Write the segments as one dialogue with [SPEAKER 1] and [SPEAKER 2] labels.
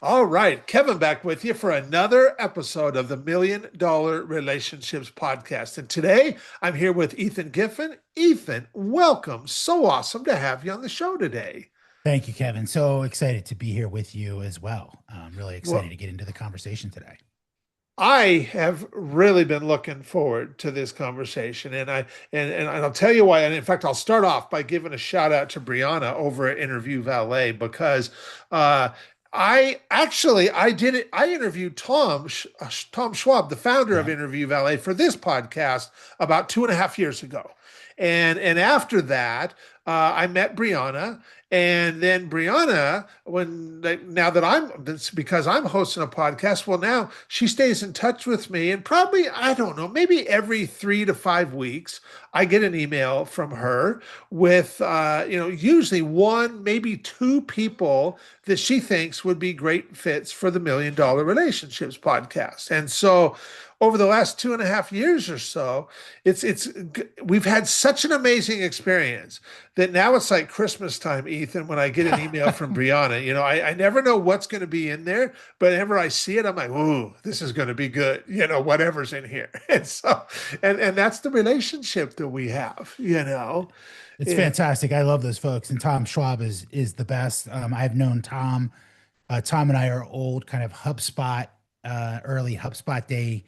[SPEAKER 1] All right, Kevin back with you for another episode of the $1 Million Relationships Podcast. And today I'm here with Ethan Giffin. Ethan, welcome. So awesome to have you on the show today.
[SPEAKER 2] Thank you, Kevin. So excited to be here with you as well. I'm really excited
[SPEAKER 1] Well,
[SPEAKER 2] to get into the conversation today.
[SPEAKER 1] I have really been looking forward to this conversation, and I'll tell you why. And in fact, I'll start off by giving a shout out to Brianna over at Interview Valet because uh, I did it. I interviewed Tom Schwab, the founder of
[SPEAKER 2] Yeah.
[SPEAKER 1] Interview Valet, for this podcast about 2.5 years ago, and after that, I met Brianna. And then Brianna, now that that's because I'm hosting a podcast, well, now she stays in touch with me. And probably, I don't know, maybe every 3 to 5 weeks, I get an email from her with, usually one, maybe two people that she thinks would be great fits for the $1 Million Relationships podcast. And so, over the last 2.5 years or so, it's we've had such an amazing experience that now it's like Christmas time, Ethan, when I get an email from Brianna. I never know what's going to be in there, but whenever I see it, I'm like, ooh, this is going to be good, whatever's in here. And so, and that's the relationship that we have.
[SPEAKER 2] It's
[SPEAKER 1] And,
[SPEAKER 2] fantastic. I love those folks. And Tom Schwab is the best. I've known Tom. Tom and I are old kind of HubSpot, early HubSpot day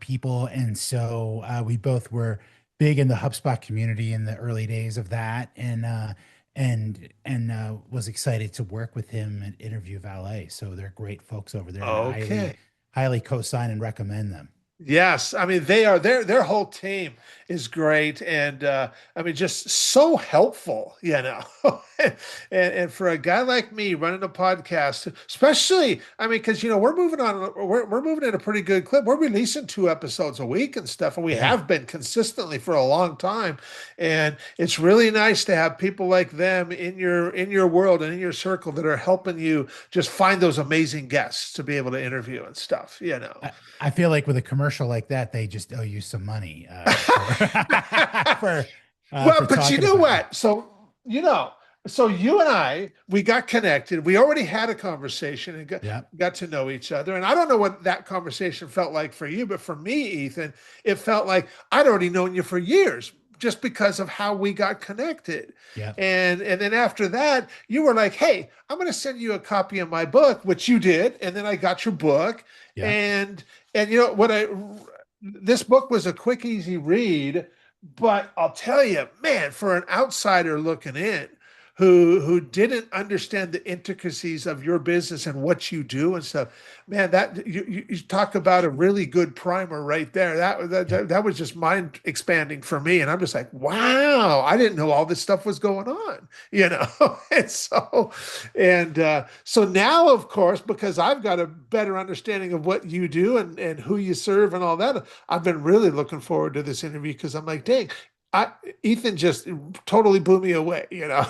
[SPEAKER 2] people. And so we both were big in the HubSpot community in the early days of that, and was excited to work with him at Interview Valet. So they're great folks over there, and
[SPEAKER 1] okay.
[SPEAKER 2] highly co-sign and recommend them.
[SPEAKER 1] Yes, I mean they are their whole team is great, and I mean just so helpful. And for a guy like me running a podcast, especially, I mean, because we're moving on, we're moving at a pretty good clip. We're releasing 2 episodes a week and stuff, and we
[SPEAKER 2] Yeah.
[SPEAKER 1] have been consistently for a long time. And it's really nice to have people like them in your world and in your circle that are helping you just find those amazing guests to be able to interview and stuff.
[SPEAKER 2] I feel like with a commercial like that, they just owe you some money for for
[SPEAKER 1] Well,
[SPEAKER 2] for
[SPEAKER 1] but you
[SPEAKER 2] talking
[SPEAKER 1] know
[SPEAKER 2] about it.
[SPEAKER 1] what? So you and we got connected. We already had a conversation and
[SPEAKER 2] Yeah.
[SPEAKER 1] got to know each other. And I don't know what that conversation felt like for you, but for me, Ethan, it felt like I'd already known you for years just because of how we got connected.
[SPEAKER 2] Yeah.
[SPEAKER 1] And then after that, you were like, "Hey, I'm going to send you a copy of my book," which you did. And then I got your book.
[SPEAKER 2] Yeah.
[SPEAKER 1] And what I this book was a quick, easy read, but I'll tell you, man, for an outsider looking in, who didn't understand the intricacies of your business and what you do and stuff, man, that you talk about a really good primer right there.
[SPEAKER 2] Yeah.
[SPEAKER 1] That was just mind expanding for me, and I'm just like, wow, I didn't know all this stuff was going on. And so now, of course, because I've got a better understanding of what you do and who you serve and all that, I've been really looking forward to this interview because I'm like, dang, I Ethan just totally blew me away.
[SPEAKER 2] Well,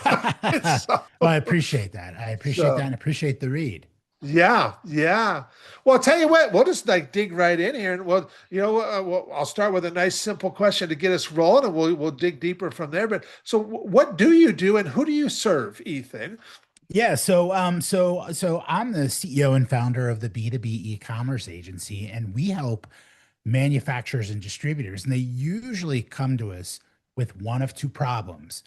[SPEAKER 1] So,
[SPEAKER 2] I appreciate that. I appreciate that
[SPEAKER 1] so
[SPEAKER 2] and appreciate the read.
[SPEAKER 1] yeah, yeah. Well, I'll tell you what, we'll just like dig right in here, and I'll start with a nice simple question to get us rolling, and we'll dig deeper from there. But so, what do you do, and who do you serve, Ethan?
[SPEAKER 2] Yeah, so I'm the CEO and founder of the B2B e-commerce agency, and we help manufacturers and distributors, and they usually come to us with one of two problems.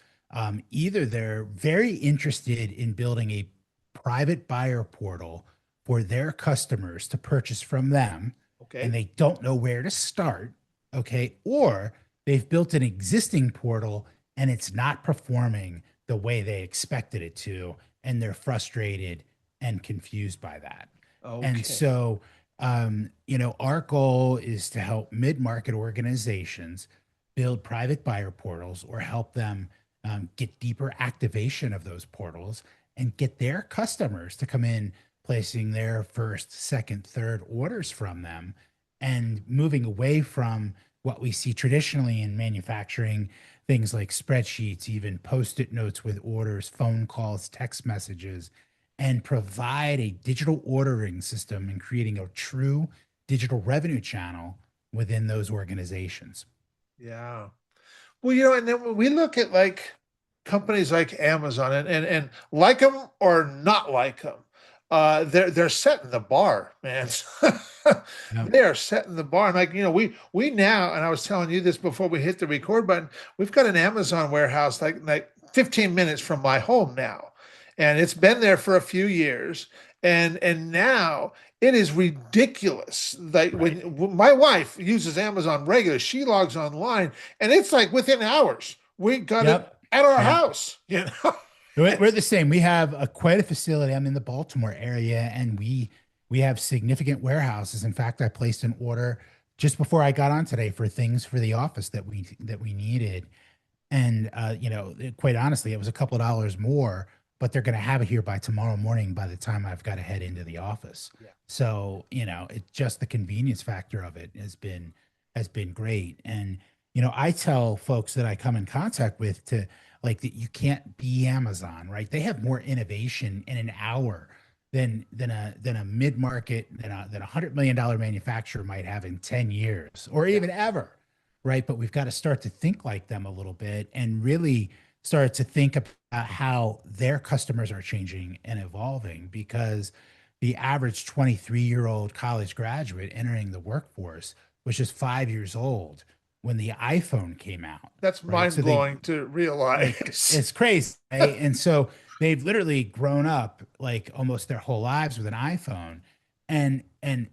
[SPEAKER 2] Either they're very interested in building a private buyer portal for their customers to purchase from them, and
[SPEAKER 1] Okay.
[SPEAKER 2] they don't know where to start, okay? Or they've built an existing portal and it's not performing the way they expected it to, and they're frustrated and confused by that. And
[SPEAKER 1] Okay.
[SPEAKER 2] so, our goal is to help mid-market organizations build private buyer portals or help them get deeper activation of those portals and get their customers to come in placing their first, second, third orders from them and moving away from what we see traditionally in manufacturing, things like spreadsheets, even post-it notes with orders, phone calls, text messages, and provide a digital ordering system and creating a true digital revenue channel within those organizations.
[SPEAKER 1] Yeah. Well, and then when we look at like companies like Amazon and like them or not like them, they're setting the bar, man.
[SPEAKER 2] Yeah.
[SPEAKER 1] They are setting the bar. And like, we now, and I was telling you this before we hit the record button, we've got an Amazon warehouse like 15 minutes from my home now. And it's been there for a few years. And now it is ridiculous. Like
[SPEAKER 2] Right.
[SPEAKER 1] when my wife uses Amazon regularly, she logs online and it's like within hours, we got it
[SPEAKER 2] Yep.
[SPEAKER 1] at our
[SPEAKER 2] Yep.
[SPEAKER 1] house, you know?
[SPEAKER 2] We're the same. We have quite a facility. I'm in the Baltimore area, and we have significant warehouses. In fact, I placed an order just before I got on today for things for the office that we needed. And quite honestly, it was a couple of dollars more, but they're going to have it here by tomorrow morning by the time I've got to head into the office.
[SPEAKER 1] Yeah.
[SPEAKER 2] So, it's just the convenience factor of it has been great. And I tell folks that I come in contact with to like that you can't be Amazon, right? They have more innovation in an hour than a mid-market than $100 million manufacturer might have in 10 years or
[SPEAKER 1] Yeah.
[SPEAKER 2] even ever, right? But we've got to start to think like them a little bit and really start to think about how their customers are changing and evolving because the average 23-year-old college graduate entering the workforce was just 5 years old when the iPhone came out,
[SPEAKER 1] That's
[SPEAKER 2] right?
[SPEAKER 1] mind
[SPEAKER 2] So they
[SPEAKER 1] blowing to
[SPEAKER 2] like
[SPEAKER 1] realize.
[SPEAKER 2] it's crazy, right? And so they've literally grown up like almost their whole lives with an iPhone. And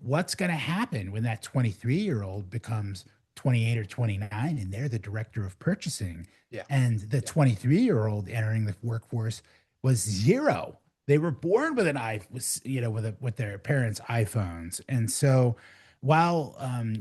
[SPEAKER 2] what's going to happen when that 23-year-old becomes 28 or 29 and they're the director of purchasing
[SPEAKER 1] Yeah.
[SPEAKER 2] and the
[SPEAKER 1] Yeah.
[SPEAKER 2] 23-year-old entering the workforce was zero. They were born with an with their parents' iPhones. And so while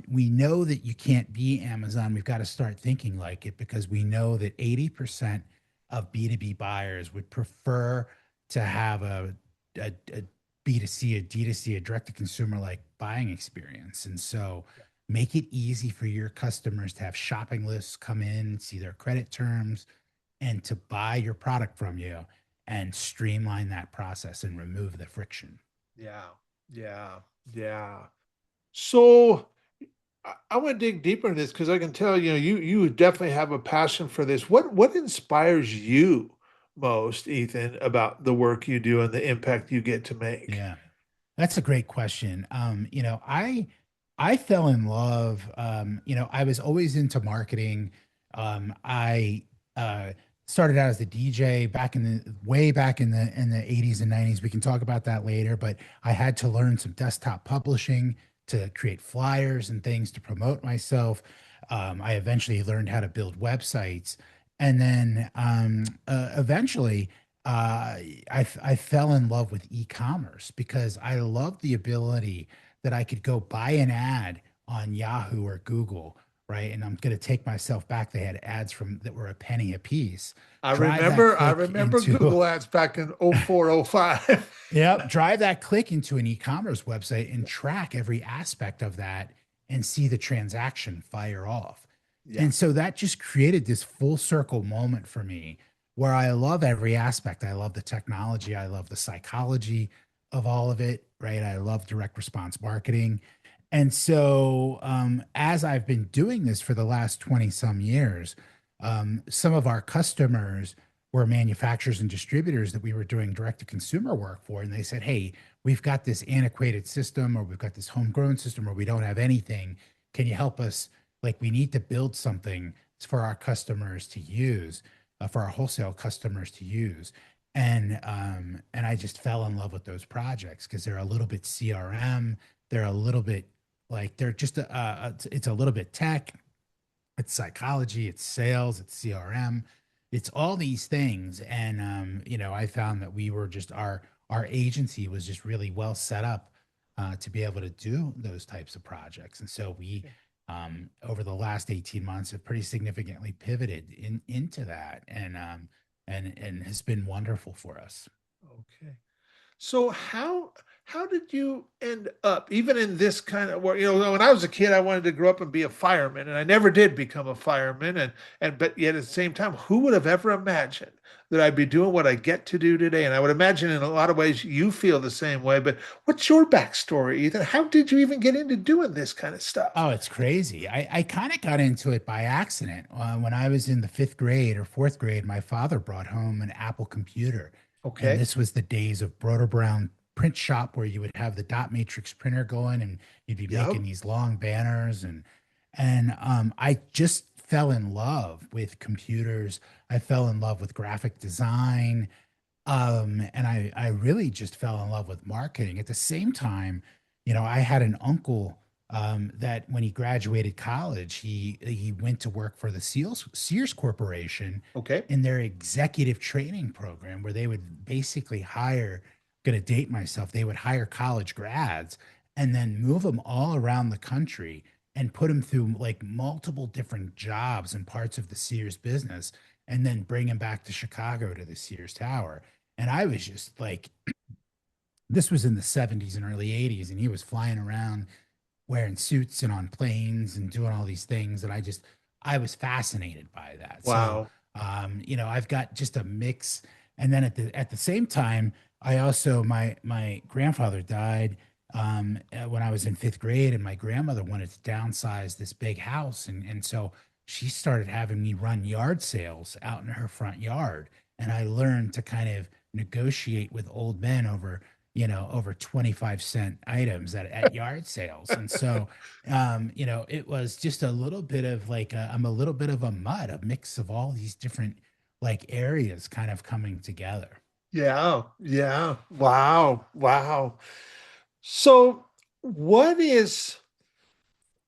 [SPEAKER 2] we know that you can't be Amazon, we've got to start thinking like it because we know that 80% of B2B buyers would prefer to have a B2C, a D2C, a direct to consumer like buying experience. And so make it easy for your customers to have shopping lists come in, see their credit terms, and to buy your product from you and streamline that process and remove the friction.
[SPEAKER 1] Yeah. Yeah. Yeah. So I want to dig deeper into this because I can tell, you definitely have a passion for this. What inspires you most, Ethan, about the work you do and the impact you get to make?
[SPEAKER 2] Yeah. That's a great question. I fell in love. I was always into marketing. I started out as a DJ back in the way back in the 80s and 90s. We can talk about that later, but I had to learn some desktop publishing to create flyers and things to promote myself. I eventually learned how to build websites, and then eventually I fell in love with e-commerce because I love the ability that I could go buy an ad on Yahoo or Google, right? And I'm going to take myself back. They had ads from that were a penny a piece. Drive that
[SPEAKER 1] I
[SPEAKER 2] click
[SPEAKER 1] remember
[SPEAKER 2] into
[SPEAKER 1] Google Ads back in 04, 05.
[SPEAKER 2] Yep, drive that click into an e-commerce website and track every aspect of that and see the transaction fire off.
[SPEAKER 1] Yeah.
[SPEAKER 2] And so that just created this full circle moment for me where I love every aspect. I love the technology, I love the psychology of all of it, right? I love direct response marketing. And so as I've been doing this for the last 20 some years, some of our customers were manufacturers and distributors that we were doing direct to consumer work for. And they said, hey, we've got this antiquated system or we've got this homegrown system or we don't have anything. Can you help us? Like, we need to build something for our customers to use, for our wholesale customers to use. And I just fell in love with those projects because they're a little bit CRM. They're a little bit like they're just it's a little bit tech, it's psychology, it's sales, it's CRM, it's all these things. And I found that we were just our agency was just really well set up to be able to do those types of projects. And so we over the last 18 months have pretty significantly pivoted into that and has been wonderful for us.
[SPEAKER 1] Okay. So how did you end up even in this kind of work? When I was a kid, I wanted to grow up and be a fireman, and I never did become a fireman. And but yet at the same time, who would have ever imagined that I'd be doing what I get to do today? And I would imagine in a lot of ways you feel the same way. But what's your backstory, Ethan? How did you even get into doing this kind of stuff?
[SPEAKER 2] Oh, it's crazy. I kind of got into it by accident. When I was in the fifth grade or fourth grade, my father brought home an Apple computer. And
[SPEAKER 1] Okay.
[SPEAKER 2] this was the days of Broder Brown print shop where you would have the dot matrix printer going and you'd be
[SPEAKER 1] Yep.
[SPEAKER 2] making these long banners and I just fell in love with computers. I fell in love with graphic design. And I really just fell in love with marketing. At the same time, I had an uncle that when he graduated college, he went to work for the Sears Corporation
[SPEAKER 1] Okay.
[SPEAKER 2] in their executive training program, where they would basically hire, gonna date myself, they would hire college grads and then move them all around the country and put them through like multiple different jobs and parts of the Sears business, and then bring them back to Chicago to the Sears Tower. And I was just like, this was in the 70s and early 80s, and he was flying around wearing suits and on planes and doing all these things. And I was fascinated by that. So,
[SPEAKER 1] Wow.
[SPEAKER 2] I've got just a mix. And then at the same time, I also, my grandfather died when I was in fifth grade, and my grandmother wanted to downsize this big house. And so she started having me run yard sales out in her front yard. And I learned to kind of negotiate with old men over 25-cent items at yard sales. And so, it was just a little bit of like, I'm a little bit of a mud, a mix of all these different like areas kind of coming together.
[SPEAKER 1] Yeah. Yeah. Wow. Wow. So, what is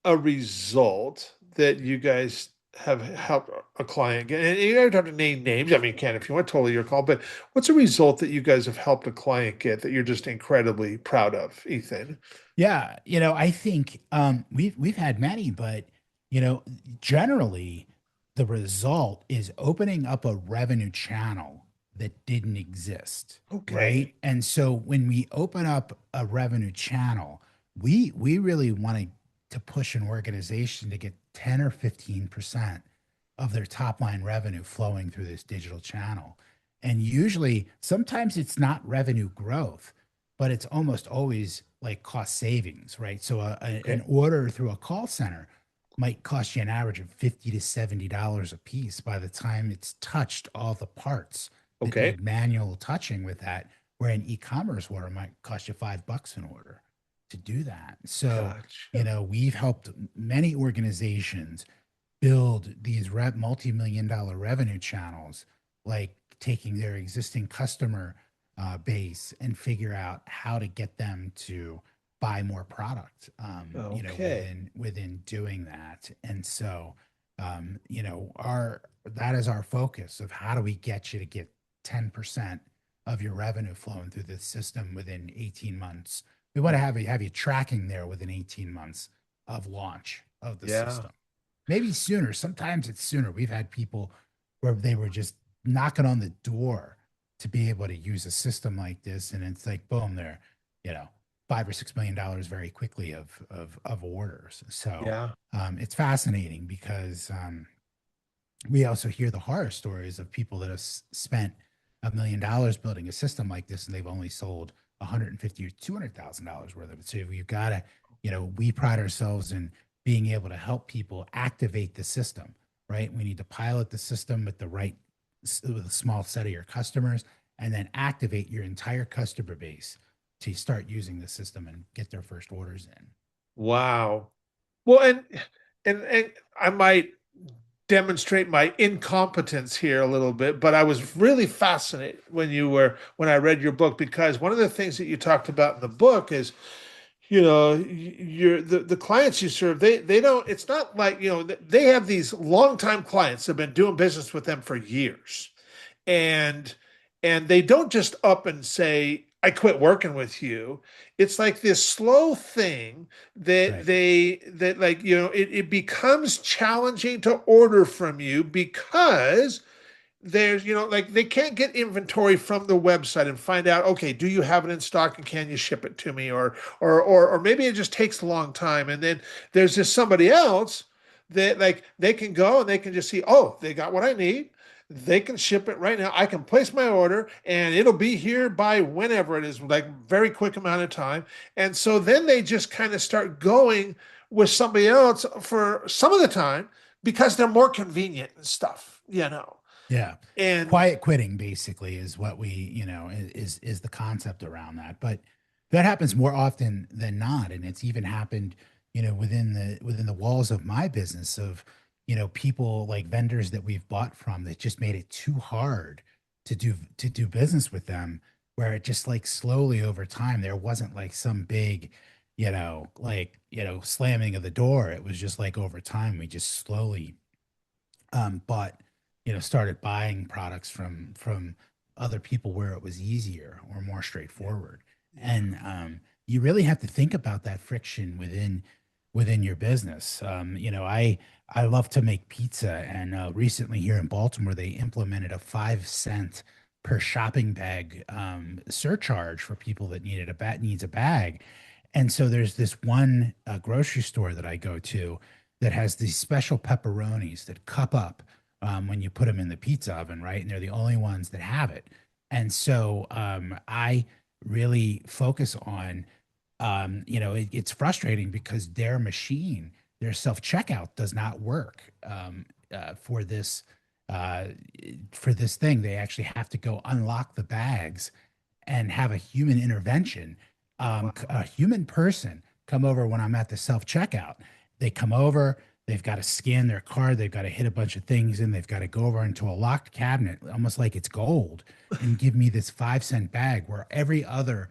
[SPEAKER 1] a result that you guys have helped a client get? And you don't have to name names. I mean, you can if you want, totally your call. But what's a result that you guys have helped a client get that you're just incredibly proud of, Ethan?
[SPEAKER 2] Yeah, I think we've had many, but you know, generally the result is opening up a revenue channel that didn't exist,
[SPEAKER 1] Okay.
[SPEAKER 2] right? And so when we open up a revenue channel, we really want to push an organization to get 10 or 15% of their top line revenue flowing through this digital channel. And usually, sometimes it's not revenue growth, but it's almost always like cost savings, right? So an
[SPEAKER 1] Okay.
[SPEAKER 2] order through a call center might cost you an average of $50 to $70 a piece by the time it's touched all the parts that
[SPEAKER 1] Okay.
[SPEAKER 2] need manual touching with that, where an e-commerce order might cost you $5 an order to do that. So,
[SPEAKER 1] Gotcha.
[SPEAKER 2] we've helped many organizations build these multi-million dollar revenue channels, like taking their existing customer base and figure out how to get them to buy more product,
[SPEAKER 1] Okay.
[SPEAKER 2] within doing that. And so, our that is our focus of how do we get you to get 10% of your revenue flowing through the system within 18 months. We want to have you tracking there within 18 months of launch of the
[SPEAKER 1] Yeah.
[SPEAKER 2] system. Maybe sooner. Sometimes it's sooner. We've had people where they were just knocking on the door to be able to use a system like this, and it's like boom, they're $5 or $6 million very quickly of orders. So
[SPEAKER 1] Yeah.
[SPEAKER 2] it's fascinating because we also hear the horror stories of people that have spent $1 million building a system like this, and they've only sold 150 or $200,000 worth of it. So we've got to, we pride ourselves in being able to help people activate the system, right? We need to pilot the system with a small set of your customers, and then activate your entire customer base to start using the system and get their first orders in.
[SPEAKER 1] Wow. Well, and I might demonstrate my incompetence here a little bit, but I was really fascinated when I read your book, because one of the things that you talked about in the book is, you're the clients you serve, they don't, it's not like, they have these longtime clients that have been doing business with them for years. And they don't just up and say, I quit working with you. It's like this slow thing that
[SPEAKER 2] Right.
[SPEAKER 1] like, it becomes challenging to order from you because there's, like they can't get inventory from the website and find out, okay, do you have it in stock and can you ship it to me? Or maybe it just takes a long time. And then there's just somebody else that like they can go and they can just see, oh, they got what I need. They can ship it right now. I can place my order and it'll be here by whenever it is, like very quick amount of time. And so then they just kind of start going with somebody else for some of the time because they're more convenient and stuff.
[SPEAKER 2] Yeah.
[SPEAKER 1] And
[SPEAKER 2] Quiet quitting basically is what we, is the concept around that. But that happens more often than not, and it's even happened, within the walls of my business of, people like vendors that we've bought from that just made it too hard to do business with them, where it just like slowly over time there wasn't like some big, slamming of the door. It was just like over time we just slowly bought, started buying products from other people where it was easier or more
[SPEAKER 1] Yeah.
[SPEAKER 2] straightforward.
[SPEAKER 1] Yeah.
[SPEAKER 2] And you really have to think about that friction within your business. I love to make pizza, and recently here in Baltimore, they implemented a 5 cent per shopping bag surcharge for people that needs a bag. And so there's this one grocery store that I go to that has these special pepperonis that cup up when you put them in the pizza oven, right? And they're the only ones that have it. And so I really focus on, it's frustrating because their machine, their self checkout, does not work for uh, this thing. They actually have to go unlock the bags and have a human intervention,
[SPEAKER 1] Wow.
[SPEAKER 2] a human person come over when I'm at the self checkout. They come over, they've got to scan their card, they've got to hit a bunch of things in, they've got to go over into a locked cabinet, almost like it's gold, and give me this 5 cent bag where every other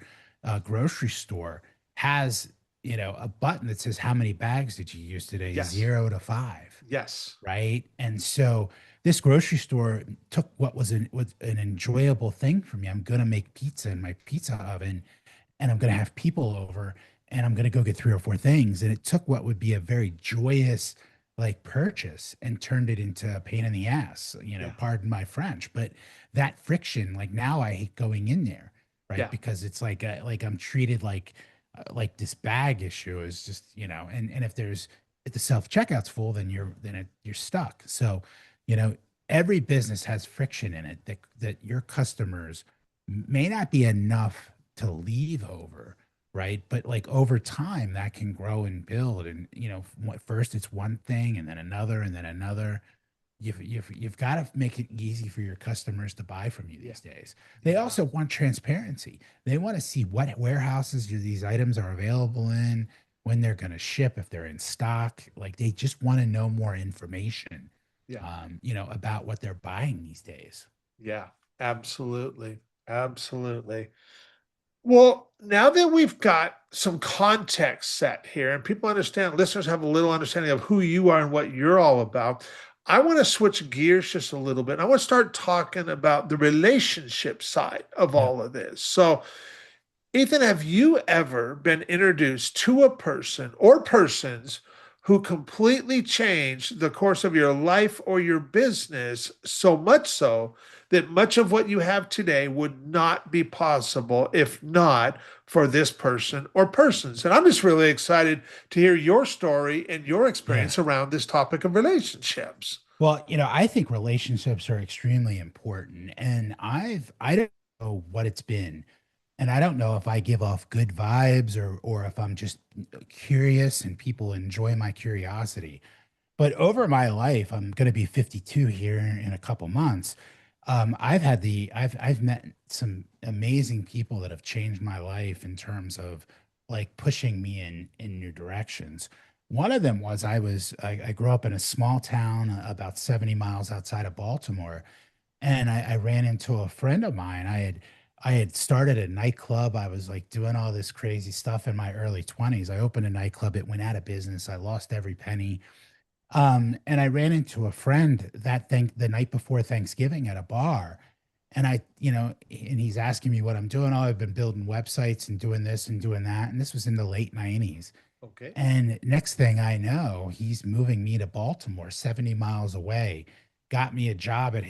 [SPEAKER 2] grocery store has, a button that says, how many bags did you use today?
[SPEAKER 1] Yes.
[SPEAKER 2] 0 to 5,
[SPEAKER 1] Yes.
[SPEAKER 2] right? And so this grocery store took what was an enjoyable thing for me. I'm gonna make pizza in my pizza oven, and I'm gonna have people over, and I'm gonna go get 3 or 4 things. And it took what would be a very joyous like purchase and turned it into a pain in the ass.
[SPEAKER 1] Yeah.
[SPEAKER 2] Pardon my French, but that friction, like now I hate going in there, right?
[SPEAKER 1] Yeah.
[SPEAKER 2] Because it's like I'm treated like this bag issue is just, and if the self checkout's full, then you're stuck. So, you know, every business has friction in it that your customers may not be enough to leave over, right? But like over time, that can grow and build. And first it's one thing, and then another, and then another. You've got to make it easy for your customers to buy from you
[SPEAKER 1] Yeah.
[SPEAKER 2] these days. They
[SPEAKER 1] Yeah.
[SPEAKER 2] also want transparency. They want to see what warehouses these items are available in, when they're going to ship, if they're in stock. Like they just want to know more information,
[SPEAKER 1] Yeah.
[SPEAKER 2] about what they're buying these days.
[SPEAKER 1] Yeah. Absolutely. Absolutely. Well, now that we've got some context set here and people understand, listeners have a little understanding of who you are and what you're all about, I want to switch gears just a little bit. I want to start talking about the relationship side of
[SPEAKER 2] Yep.
[SPEAKER 1] all of this. So, Ethan, have you ever been introduced to a person or persons who completely changed the course of your life or your business, so much so that much of what you have today would not be possible if not for this person or persons? And I'm just really excited to hear your story and your
[SPEAKER 2] Yeah.
[SPEAKER 1] experience around this topic of relationships.
[SPEAKER 2] Well, I think relationships are extremely important, and I don't know what it's been, and I don't know if I give off good vibes or if I'm just curious and people enjoy my curiosity. But over my life, I'm going to be 52 here in a couple months. I've met some amazing people that have changed my life in terms of like pushing me in new directions. One of them was I grew up in a small town about 70 miles outside of Baltimore, and I ran into a friend of mine. I had started a nightclub. I was like doing all this crazy stuff in my early 20s. I opened a nightclub. It went out of business. I lost every penny. And I ran into a friend the night before Thanksgiving at a bar. And and he's asking me what I'm doing. Oh, I've been building websites and doing this and doing that. And this was in the late 90s.
[SPEAKER 1] Okay.
[SPEAKER 2] And next thing I know, he's moving me to Baltimore, 70 miles away, got me a job at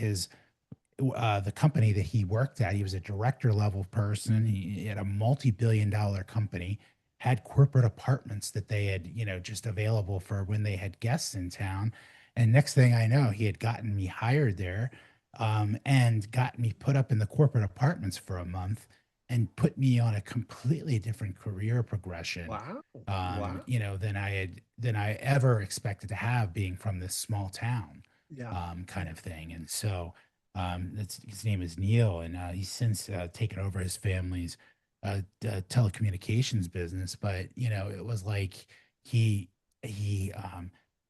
[SPEAKER 2] the company that he worked at. He was a director level person. He had a multi-billion-dollar company, had corporate apartments that they had, just available for when they had guests in town. And next thing I know, he had gotten me hired there, and got me put up in the corporate apartments for a month and put me on a completely different career progression,
[SPEAKER 1] Wow. Wow.
[SPEAKER 2] than I ever expected to have, being from this small town,
[SPEAKER 1] Yeah.
[SPEAKER 2] kind of thing. And so his name is Neil, and he's since taken over his family's telecommunications business, but it was like he he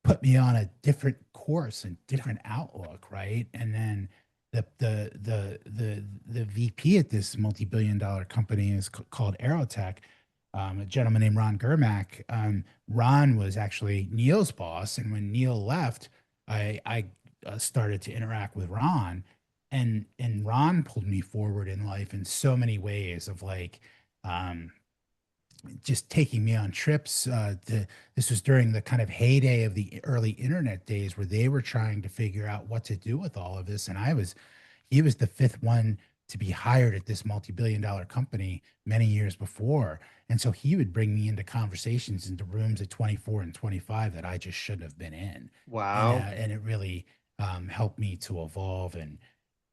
[SPEAKER 2] put me on a different course and different outlook, right? And then the VP at this multi-billion dollar company is called Aerotech, a gentleman named Ron Germack. Ron was actually Neil's boss, and when Neil left, I started to interact with Ron, and Ron pulled me forward in life in so many ways of like um, just taking me on trips. This was during the kind of heyday of the early internet days where they were trying to figure out what to do with all of this, and he was the fifth one to be hired at this multi-billion dollar company many years before. And so he would bring me into conversations into rooms at 24 and 25 that I just shouldn't have been in.
[SPEAKER 1] Wow.
[SPEAKER 2] And it really helped me to evolve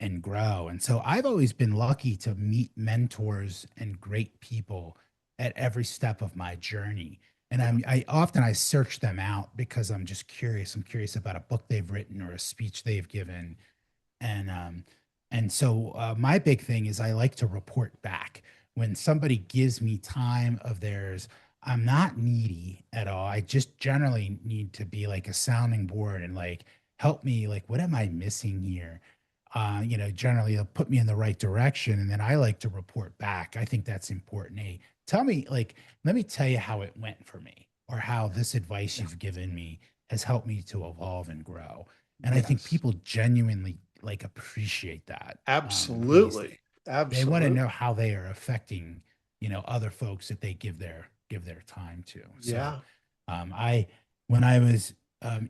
[SPEAKER 2] and grow. And so I've always been lucky to meet mentors and great people at every step of my journey. And
[SPEAKER 1] Yeah.
[SPEAKER 2] I often I search them out because I'm just curious. I'm curious about a book they've written or a speech they've given, and my big thing is I like to report back when somebody gives me time of theirs. I'm not needy at all. I just generally need to be like a sounding board and like help me, like what am I missing here? Generally they'll put me in the right direction, and then I like to report back. I think that's important. Hey, tell me, like, let me tell you how it went for me, or how this advice
[SPEAKER 1] Yeah.
[SPEAKER 2] you've given me has helped me to evolve and grow. And I think
[SPEAKER 1] Yes.
[SPEAKER 2] people genuinely like appreciate that. Because
[SPEAKER 1] Absolutely.
[SPEAKER 2] they want to
[SPEAKER 1] Absolutely.
[SPEAKER 2] know how they are affecting, other folks that they give their time to. So,
[SPEAKER 1] Yeah.
[SPEAKER 2] I when I was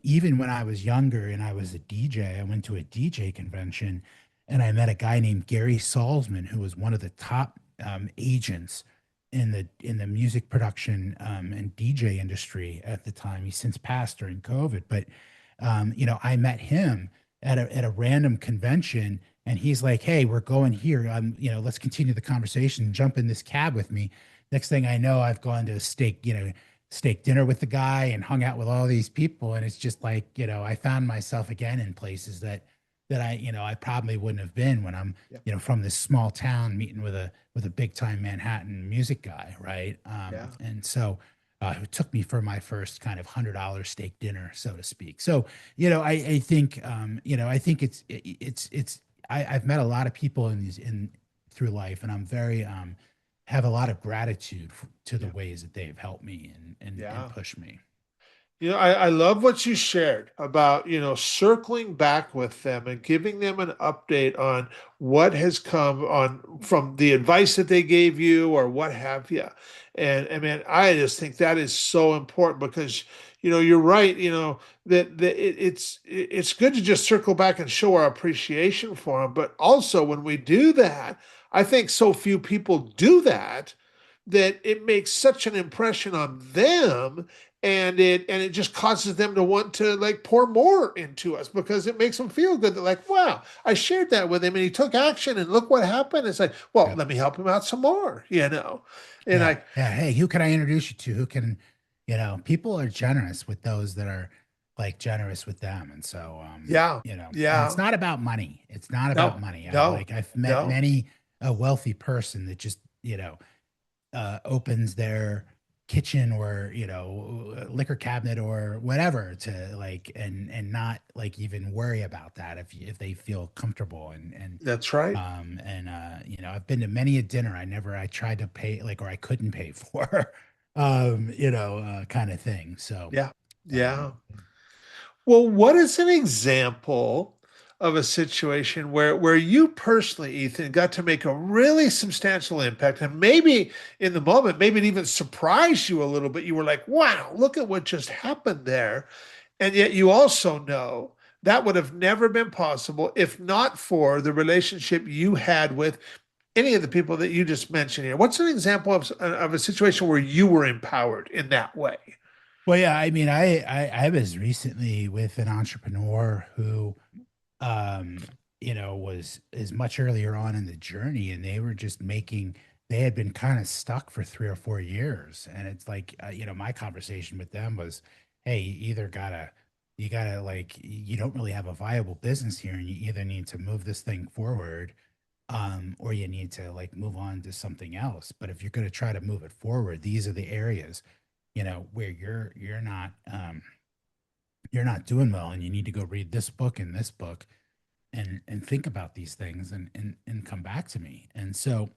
[SPEAKER 2] even when I was younger and I was a DJ, I went to a DJ convention and I met a guy named Gary Salzman, who was one of the top agents in the music production and DJ industry at the time. He's since passed during COVID, but I met him at a random convention, and he's like, "Hey, we're going here. Let's continue the conversation. Jump in this cab with me." Next thing I know, I've gone to a steak dinner with the guy and hung out with all these people, and it's just like, I found myself again in places that I probably wouldn't have been when I'm,
[SPEAKER 1] Yeah.
[SPEAKER 2] from this small town meeting with a big time Manhattan music guy, right?
[SPEAKER 1] Yeah.
[SPEAKER 2] And so who took me for my first kind of $100 steak dinner, so to speak. So, I think, I think I've met a lot of people in through life, and I'm very, have a lot of gratitude to the
[SPEAKER 1] Yeah.
[SPEAKER 2] ways that they've helped me and
[SPEAKER 1] Yeah.
[SPEAKER 2] pushed me.
[SPEAKER 1] I love what you shared about, circling back with them and giving them an update on what has come on from the advice that they gave you or what have you. And I mean, I just think that is so important because, you're right, that it's good to just circle back and show our appreciation for them. But also when we do that, I think so few people do that that it makes such an impression on them, and it just causes them to want to like pour more into us because it makes them feel good. They're like, wow, I shared that with him and he took action and look what happened. It's like, well,
[SPEAKER 2] Yep.
[SPEAKER 1] let me help him out some more. And
[SPEAKER 2] Yeah.
[SPEAKER 1] I,
[SPEAKER 2] Yeah. Hey, who can I introduce you to? Who can, people are generous with those that are like generous with them. And so,
[SPEAKER 1] yeah,
[SPEAKER 2] and it's
[SPEAKER 1] yeah,
[SPEAKER 2] not about money. It's not about
[SPEAKER 1] no,
[SPEAKER 2] money.
[SPEAKER 1] no,
[SPEAKER 2] I've met
[SPEAKER 1] no,
[SPEAKER 2] many a wealthy person that just, opens their kitchen or liquor cabinet or whatever to like and not like even worry about that if they feel comfortable
[SPEAKER 1] that's right.
[SPEAKER 2] I've been to many a dinner I tried to pay like or I couldn't pay for kind of thing. So
[SPEAKER 1] Yeah,
[SPEAKER 2] um
[SPEAKER 1] yeah. Well, what is an example of a situation where you personally, Ethan, got to make a really substantial impact, and maybe in the moment, maybe it even surprised you a little bit. You were like, "Wow, look at what just happened there," and yet you also know that would have never been possible if not for the relationship you had with any of the people that you just mentioned here. What's an example of a situation where you were empowered in that way?
[SPEAKER 2] well, yeah, I mean, I was recently with an entrepreneur who was is much earlier on in the journey, and they had been kind of stuck for 3 or 4 years. And it's like, my conversation with them was, hey, you gotta like, you don't really have a viable business here, and you either need to move this thing forward, or you need to like move on to something else. But if you're going to try to move it forward, these are the areas, where you're not doing well, and you need to go read this book and this book, and think about these things, and come back to me. And so,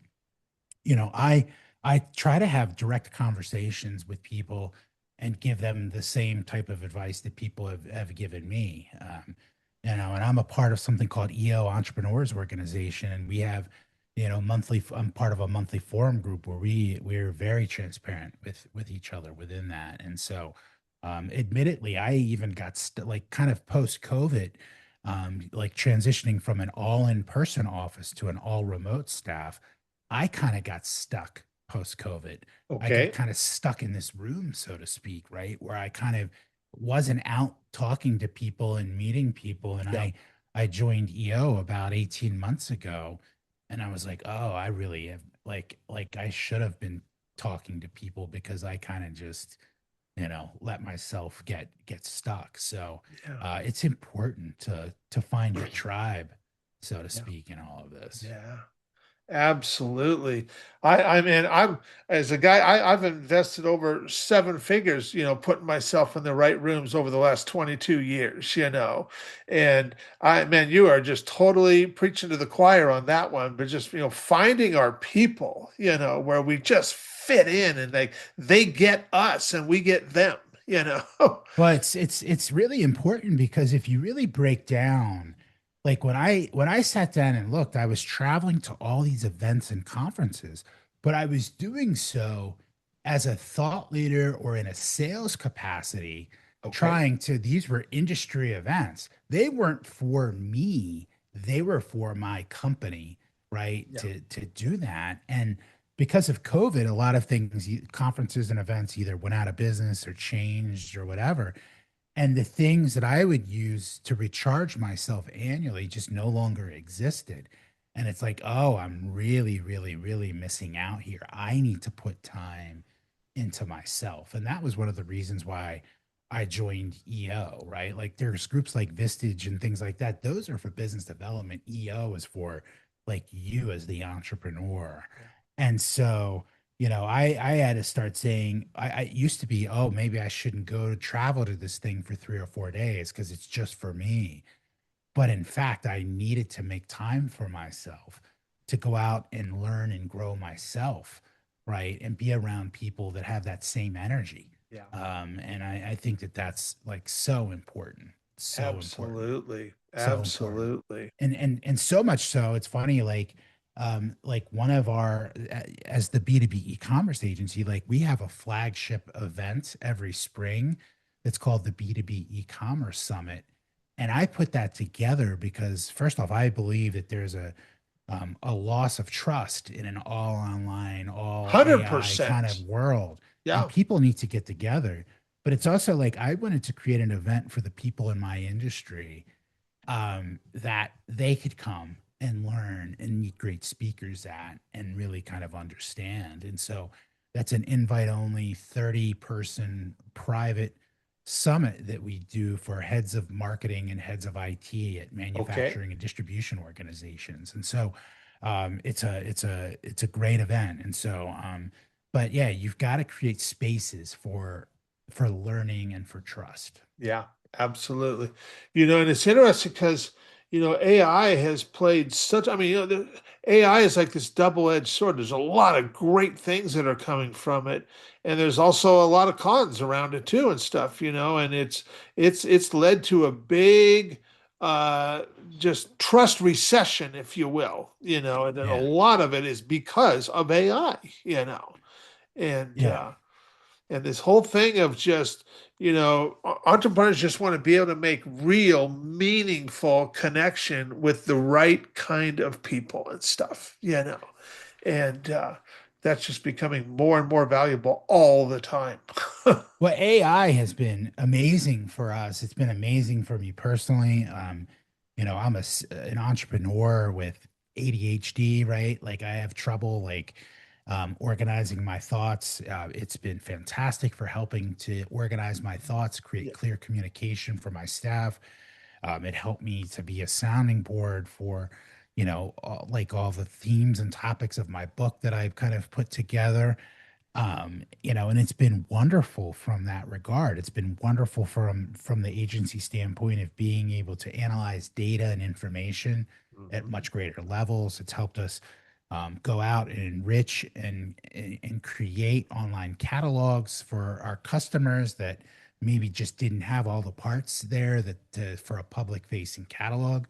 [SPEAKER 2] I try to have direct conversations with people and give them the same type of advice that people have given me. And I'm a part of something called EO Entrepreneurs Organization, and we have, monthly. I'm part of a monthly forum group where we're very transparent with each other within that. And so, admittedly, I even got like kind of post COVID, like transitioning from an all in person office to an all remote staff. I kind of got stuck post COVID. I got
[SPEAKER 1] Okay.
[SPEAKER 2] kind of stuck in this room, so to speak, right? Where I kind of wasn't out talking to people and meeting people. And
[SPEAKER 1] Yeah.
[SPEAKER 2] I joined EO about 18 months ago. And I was like, oh, I really have like I should have been talking to people because I kind of just, let myself get stuck. So
[SPEAKER 1] Yeah.
[SPEAKER 2] it's important to find your tribe, so to
[SPEAKER 1] Yeah.
[SPEAKER 2] speak, in all of this.
[SPEAKER 1] Yeah. Absolutely. I mean, I'm as a guy, I've invested over seven figures, putting myself in the right rooms over the last 22 years, and man, you are just totally preaching to the choir on that one, but just, finding our people, where we just fit in and they get us and we get them,
[SPEAKER 2] Well, it's really important because if you really break down, like when I sat down and looked, I was traveling to all these events and conferences, but I was doing so as a thought leader or in a sales capacity,
[SPEAKER 1] Okay.
[SPEAKER 2] trying to, these were industry events. They weren't for me, they were for my company, right?
[SPEAKER 1] Yeah.
[SPEAKER 2] To do that. And because of COVID, a lot of things, conferences and events either went out of business or changed or whatever. And the things that I would use to recharge myself annually just no longer existed. And it's like, oh, I'm really, really, really missing out here. I need to put time into myself. And that was one of the reasons why I joined EO, right? Like there's groups like Vistage and things like that. Those are for business development. EO is for like you as the entrepreneur.
[SPEAKER 1] Yeah.
[SPEAKER 2] And so, I had to start saying, I used to be, oh, maybe I shouldn't go to travel to this thing for 3 or 4 days because it's just for me. But in fact, I needed to make time for myself to go out and learn and grow myself, right? And be around people that have that same energy.
[SPEAKER 1] Yeah.
[SPEAKER 2] And I think that that's like so important, so important,
[SPEAKER 1] Absolutely.
[SPEAKER 2] so important.
[SPEAKER 1] Absolutely.
[SPEAKER 2] And so much so, it's funny, like one of our, as the B2B e-commerce agency, like we have a flagship event every spring that's called the B2B e-commerce summit. And I put that together because first off, I believe that there's a loss of trust in an all online, all AI kind of
[SPEAKER 1] 100%.
[SPEAKER 2] world, and
[SPEAKER 1] Yeah.
[SPEAKER 2] people need to get together. But it's also like I wanted to create an event for the people in my industry, that they could come and learn and meet great speakers at and really kind of understand. And so that's an invite only 30-person private summit that we do for heads of marketing and heads of IT at
[SPEAKER 1] Okay.
[SPEAKER 2] manufacturing and distribution organizations. And so it's a great event. And so but yeah, you've got to create spaces for learning and for trust.
[SPEAKER 1] Yeah, absolutely. And it's interesting because, AI has played such, I mean, the AI is like this double-edged sword. There's a lot of great things that are coming from it. And there's also a lot of cons around it too and stuff, and it's led to a big uh just trust recession, if you will, and then a
[SPEAKER 2] Yeah.
[SPEAKER 1] lot of it is because of AI, and
[SPEAKER 2] Yeah.
[SPEAKER 1] and this whole thing of just, entrepreneurs just want to be able to make real, meaningful connection with the right kind of people and stuff, and that's just becoming more and more valuable all the time.
[SPEAKER 2] Well, AI has been amazing for us. It's been amazing for me personally. I'm an entrepreneur with ADHD, right? Like I have trouble like organizing my thoughts. It's been fantastic for helping to organize my thoughts, create
[SPEAKER 1] Yeah.
[SPEAKER 2] clear communication for my staff. It helped me to be a sounding board for, like all the themes and topics of my book that I've kind of put together. And it's been wonderful from that regard. It's been wonderful from the agency standpoint of being able to analyze data and information at
[SPEAKER 1] Mhm.
[SPEAKER 2] much greater levels. It's helped us go out and enrich and create online catalogs for our customers that maybe just didn't have all the parts there for a public facing catalog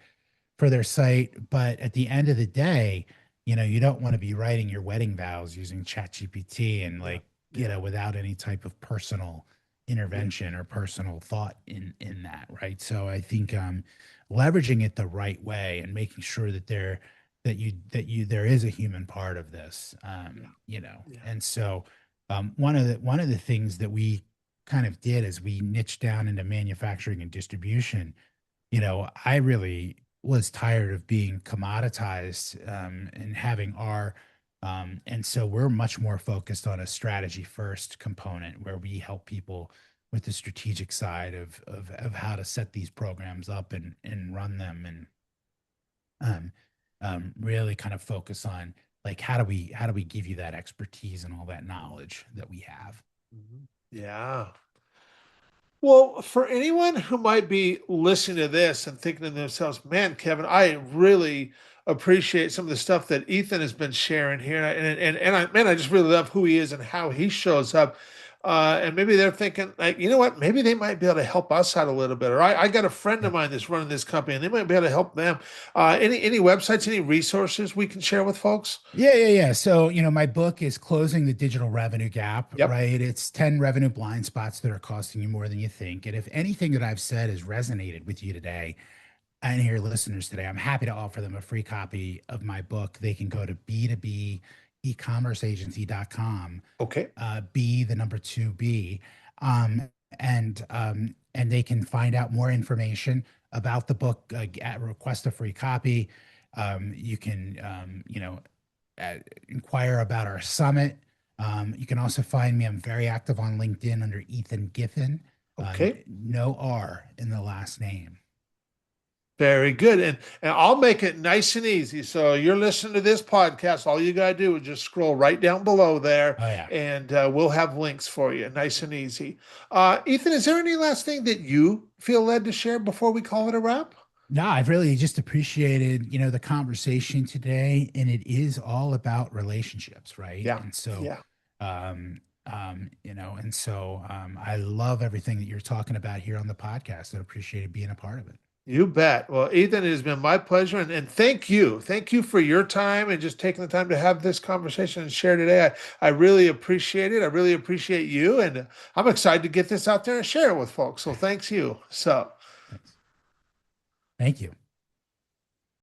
[SPEAKER 2] for their site. But at the end of the day, you don't want to be writing your wedding vows using ChatGPT and
[SPEAKER 1] Yeah.
[SPEAKER 2] like,
[SPEAKER 1] Yeah.
[SPEAKER 2] without any type of personal
[SPEAKER 1] Yeah.
[SPEAKER 2] intervention or personal thought in that, right? So I think leveraging it the right way and making sure that there is a human part of this,
[SPEAKER 1] Yeah. Yeah.
[SPEAKER 2] and so one of the things that we kind of did is we niched down into manufacturing and distribution. I really was tired of being commoditized, and having and so we're much more focused on a strategy first component where we help people with the strategic side of how to set these programs up and run them, and um, really kind of focus on like how do we give you that expertise and all that knowledge that we have.
[SPEAKER 1] Mhm. Yeah. Well, for anyone who might be listening to this and thinking to themselves, man, Kevin, I really appreciate some of the stuff that Ethan has been sharing here. Man, I just really love who he is and how he shows up. And maybe they're thinking, like, you know what? Maybe they might be able to help us out a little bit. Or I got a friend of
[SPEAKER 2] Yep.
[SPEAKER 1] mine that's running this company and they might be able to help them. Any websites, any resources we can share with folks?
[SPEAKER 2] Yeah, yeah, yeah. So, my book is Closing the Digital Revenue Gap,
[SPEAKER 1] Yep.
[SPEAKER 2] right? It's 10 revenue blind spots that are costing you more than you think. And if anything that I've said has resonated with you today and your listeners today, I'm happy to offer them a free copy of my book. They can go to B2B ecommerceagency.com,
[SPEAKER 1] Okay.
[SPEAKER 2] B, the number two B, um, and they can find out more information about the book, request a free copy. You can, inquire about our summit. You can also find me. I'm very active on LinkedIn under Ethan Giffin.
[SPEAKER 1] Okay.
[SPEAKER 2] No R in the last name.
[SPEAKER 1] Very good. And I'll make it nice and easy. So you're listening to this podcast. All you got to do is just scroll right down below there
[SPEAKER 2] Oh yeah.
[SPEAKER 1] and we'll have links for you. Nice and easy. Ethan, is there any last thing that you feel led to share before we call it a wrap?
[SPEAKER 2] No, I've really just appreciated, the conversation today, and it is all about relationships, right?
[SPEAKER 1] Yeah.
[SPEAKER 2] And so,
[SPEAKER 1] Yeah.
[SPEAKER 2] I love everything that you're talking about here on the podcast. I appreciated being a part of it.
[SPEAKER 1] You bet. Well, Ethan, it has been my pleasure. And thank you. Thank you for your time and just taking the time to have this conversation and share today. I really appreciate it. I really appreciate you. And I'm excited to get this out there and share it with folks. So thanks you. So.
[SPEAKER 2] Thanks. Thank you.